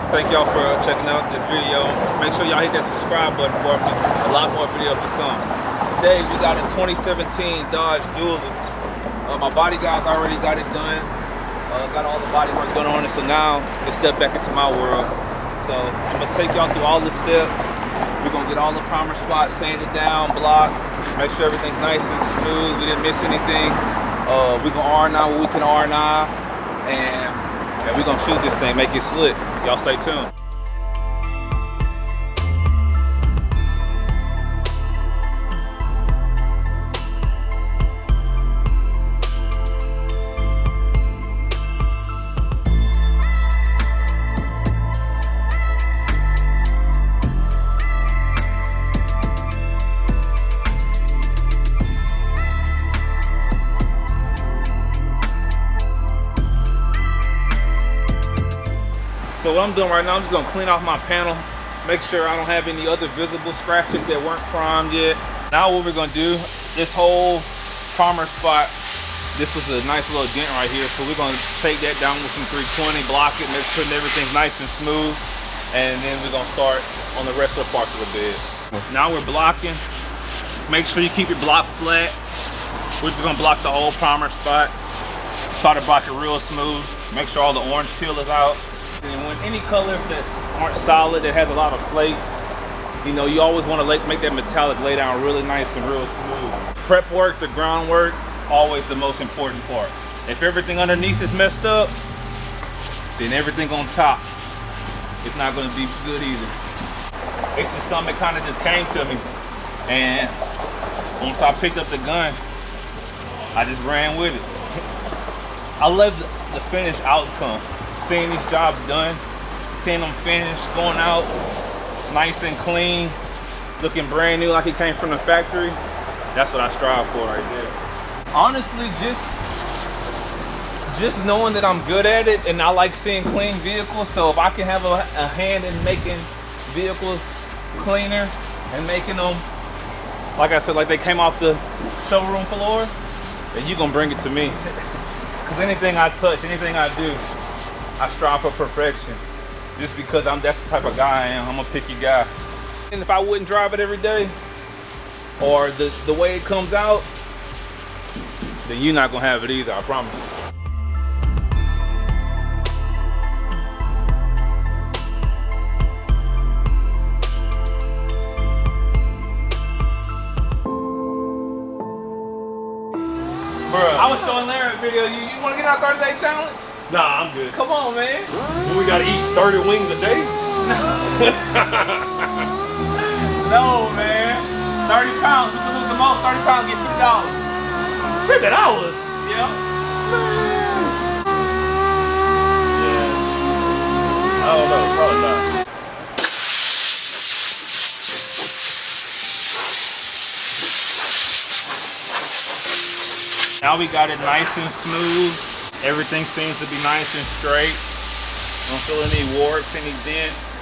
Thank y'all for checking out this video. Make sure y'all hit that subscribe button for me. A lot more videos to come. Today we got a 2017 Dodge Dually. My body guys already got it done. Got all the body work done on it, so now let's step back into my world. So I'm gonna take y'all through all the steps. We're gonna get all the primer spots sanded down, blocked, make sure everything's nice and smooth, we didn't miss anything. We're gonna R9 what we can R9, and we're gonna shoot this thing, make it slick. Y'all stay tuned. So what I'm doing right now, I'm just gonna clean off my panel, make sure I don't have any other visible scratches that weren't primed yet. Now what we're gonna do, this whole primer spot, this was a nice little dent right here, so we're gonna take that down with some 320, block it, make sure everything's nice and smooth, and then we're gonna start on the rest of the parts of the bed. Now we're blocking. Make sure you keep your block flat. We're just gonna block the whole primer spot. Try to block it real smooth. Make sure all the orange peel is out. And when any colors that aren't solid, that has a lot of flake, you know, you always want to make that metallic lay down really nice and real smooth. Prep work, the groundwork, always the most important part. If everything underneath is messed up, then everything on top, it's not going to be good either. It's just something that kind of just came to me. And once I picked up the gun, I just ran with it. I love the finished outcome. Seeing these jobs done, seeing them finished, going out nice and clean, looking brand new like it came from the factory, that's what I strive for right there. Honestly, just knowing that I'm good at it, and I like seeing clean vehicles, so if I can have a hand in making vehicles cleaner and making them, like I said, like they came off the showroom floor, then you're gonna bring it to me. Because anything I touch, anything I do, I strive for perfection, just because that's the type of guy I am. I'm a picky guy. And if I wouldn't drive it every day, or the way it comes out, then you're not gonna have it either, I promise you. Bruh, I was showing Larry a video. You wanna get our 30-day challenge? Nah, I'm good. Come on, man. We gotta eat 30 wings a day? No, man. 30 pounds. Who can lose the most? 30 pounds get $50. $50? Yeah. Yeah. I don't know, probably not. Now we got it nice and smooth. Everything seems to be nice and straight. Don't feel any warps, any dents.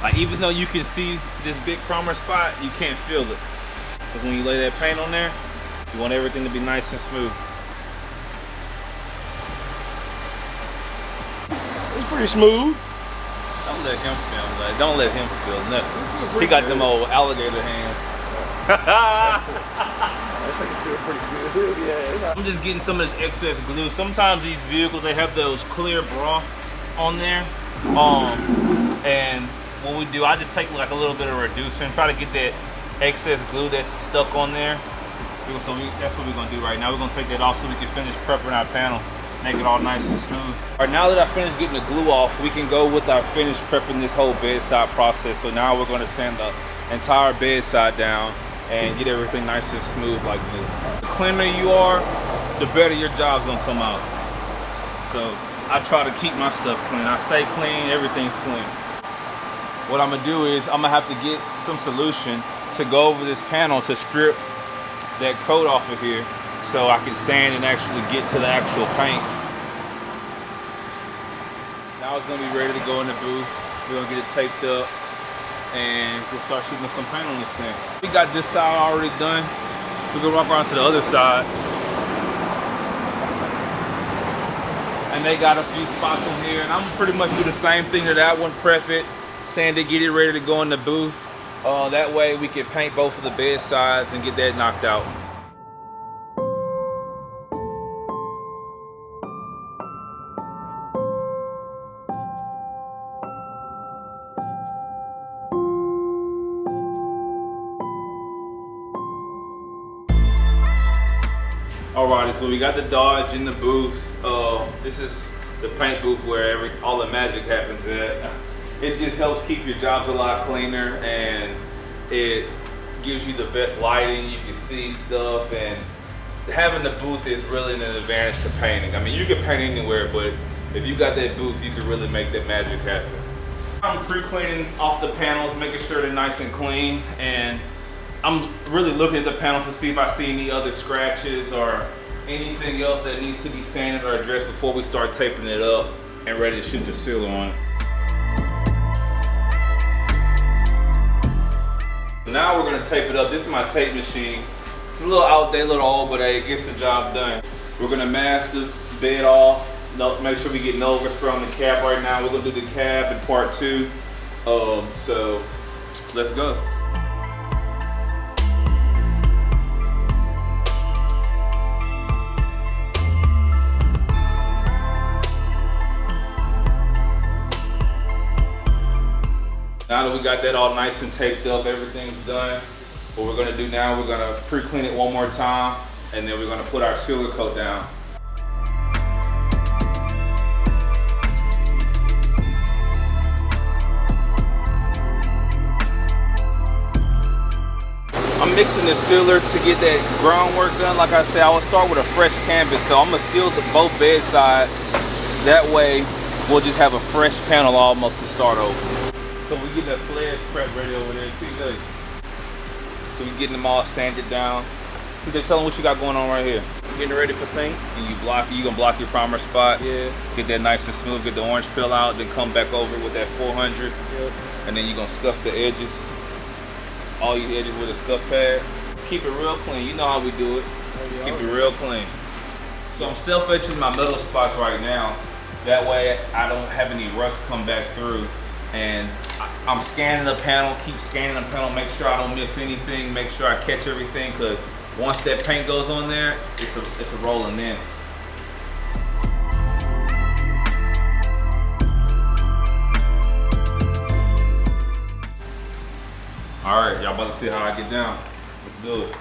Like, even though you can see this big primer spot, you can't feel it. Because when you lay that paint on there, you want everything to be nice and smooth. It's pretty smooth. Don't let him film that. Don't let him feel nothing. He got them old alligator hands. That's like it feel pretty good. Yeah. I'm just getting some of this excess glue. Sometimes these vehicles, they have those clear bra on there. And what we do, I just take like a little bit of reducer and try to get that excess glue that's stuck on there. So that's what we're gonna do right now. We're gonna take that off so we can finish prepping our panel, make it all nice and smooth. All right, now that I finished getting the glue off, we can go with our finish prepping this whole bedside process. So now we're gonna sand the entire bedside down and get everything nice and smooth like this. The cleaner you are, the better your job's gonna come out. So I try to keep my stuff clean. I stay clean, everything's clean. What I'm gonna do is I'm gonna have to get some solution to go over this panel to strip that coat off of here so I can sand and actually get to the actual paint. Now it's gonna be ready to go in the booth. We're gonna get it taped up and we'll start shooting some paint on this thing. We got this side already done. We're gonna walk around to the other side. And and they got a few spots on here, and I'm pretty much do the same thing to that one, prep it, sand it, get it ready to go in the booth. That way we can paint both of the bed sides and get that knocked out. Alrighty, so we got the Dodge in the booth. This is the paint booth where all the magic happens at. It just helps keep your jobs a lot cleaner, and it gives you the best lighting. You can see stuff, and having the booth is really an advantage to painting. I mean, you can paint anywhere, but if you got that booth, you can really make that magic happen. I'm pre-cleaning off the panels, making sure they're nice and clean, and I'm really looking at the panels to see if I see any other scratches or anything else that needs to be sanded or addressed before we start taping it up and ready to shoot the sealer on it. Now we're gonna tape it up. This is my tape machine. It's a little outdated, a little old, but hey, it gets the job done. We're gonna mask the bed off. Make sure we get no overspray on the cab right now. We're gonna do the cab in part 2. So let's go. Now that we got that all nice and taped up, everything's done. What we're gonna do now, we're gonna pre-clean it one more time, and then we're gonna put our sealer coat down. I'm mixing the sealer to get that groundwork done. Like I said, I will start with a fresh canvas, so I'm gonna seal both bed sides. That way, we'll just have a fresh panel almost to start over. So we getting the flares prep ready over there too. Look. So we getting them all sanded down. So they tell them what you got going on right here. Getting ready for paint. And you gonna block your primer spots. Yeah. Get that nice and smooth. Get the orange peel out. Then come back over with that 400. Yep. And then you gonna scuff the edges. All your edges with a scuff pad. Keep it real clean. You know how we do it. Just keep it real clean. So I'm self-etching my metal spots right now. That way I don't have any rust come back through. And I'm scanning the panel, keep scanning the panel, make sure I don't miss anything, make sure I catch everything, because once that paint goes on there, it's a rolling in. All right, y'all about to see how I get down. Let's do it.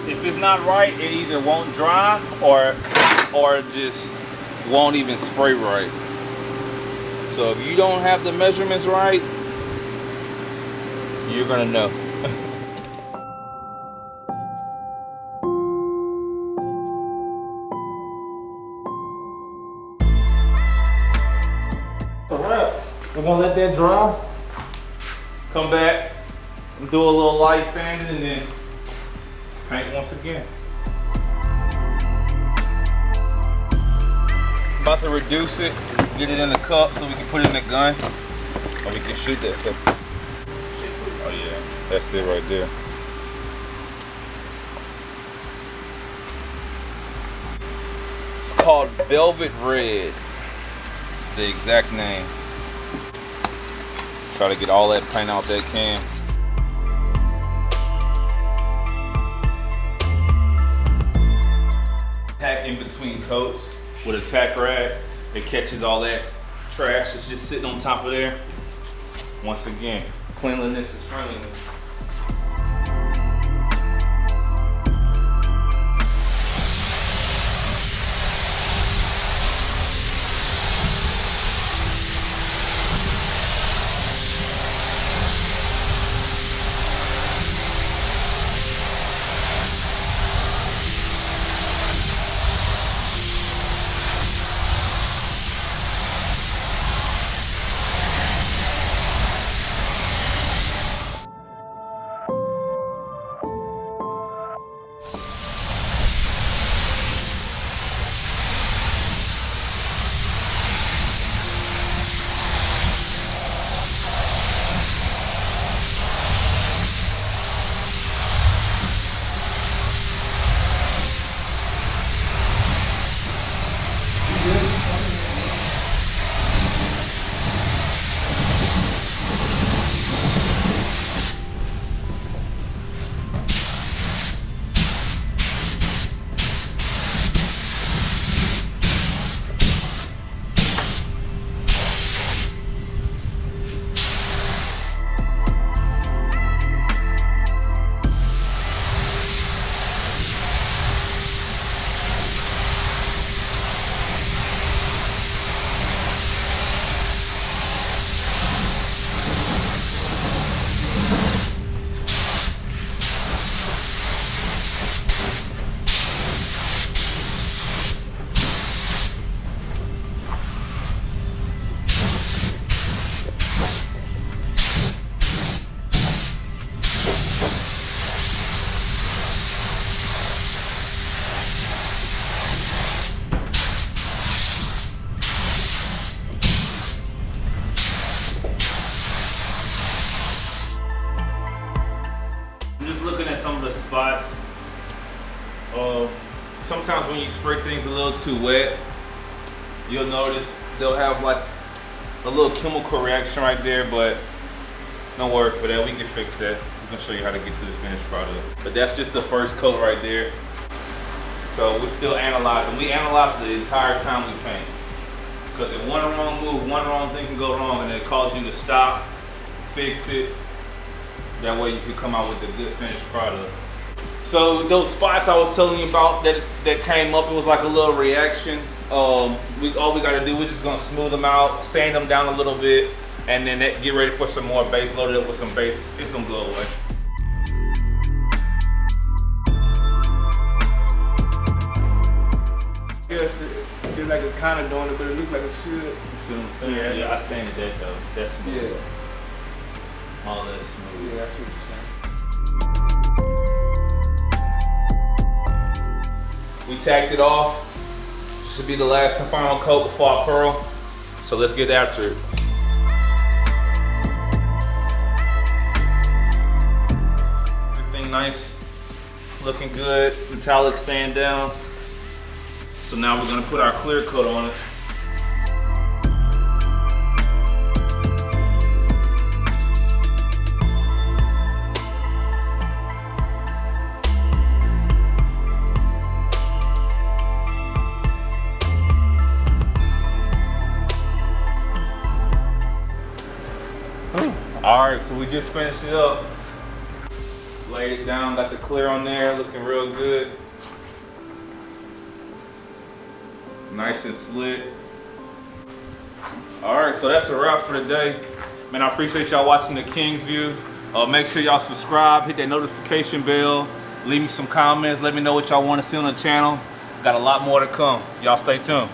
If it's not right, it either won't dry or just won't even spray right. So if you don't have the measurements right, you're gonna know. It's a wrap. We're gonna let that dry. Come back and do a little light sanding, and then paint once again. About to reduce it, get it in the cup so we can put it in the gun, or we can shoot that stuff. Oh yeah, that's it right there. It's called Velvet Red, the exact name. Try to get all that paint out that can. Tack in between coats with a tack rag. It catches all that trash that's just sitting on top of there. Once again, cleanliness is friendliness. spots. Sometimes when you spray things a little too wet, you'll notice they'll have like a little chemical reaction right there, but don't worry for that, we can fix that. We're gonna show you how to get to the finished product. But that's just the first coat right there. So we're still analyzing. We analyze the entire time we paint. Because if one wrong move, one wrong thing can go wrong and it causes you to stop, fix it. That way you can come out with a good finished product. So those spots I was telling you about that came up, it was like a little reaction. All we gotta do, we're just gonna smooth them out, sand them down a little bit, and then get ready for some more base, load it up with some base. It's gonna go away. Yes, it feels like it's kind of doing it, but it looks like it should. You see what I'm saying? Yeah, I sanded that though. That's smooth. Yeah. All that smooth. Yeah, I see what you're saying. We tacked it off. Should be the last and final coat before I pearl. So let's get after it. Everything nice, looking good. Metallic stand down. So now we're gonna put our clear coat on it. All right, so we just finished it up. Laid it down, got the clear on there, looking real good. Nice and slick. All right, so that's a wrap for today. Man, I appreciate y'all watching the Kingz View. Make sure y'all subscribe, hit that notification bell, leave me some comments, let me know what y'all want to see on the channel. Got a lot more to come. Y'all stay tuned.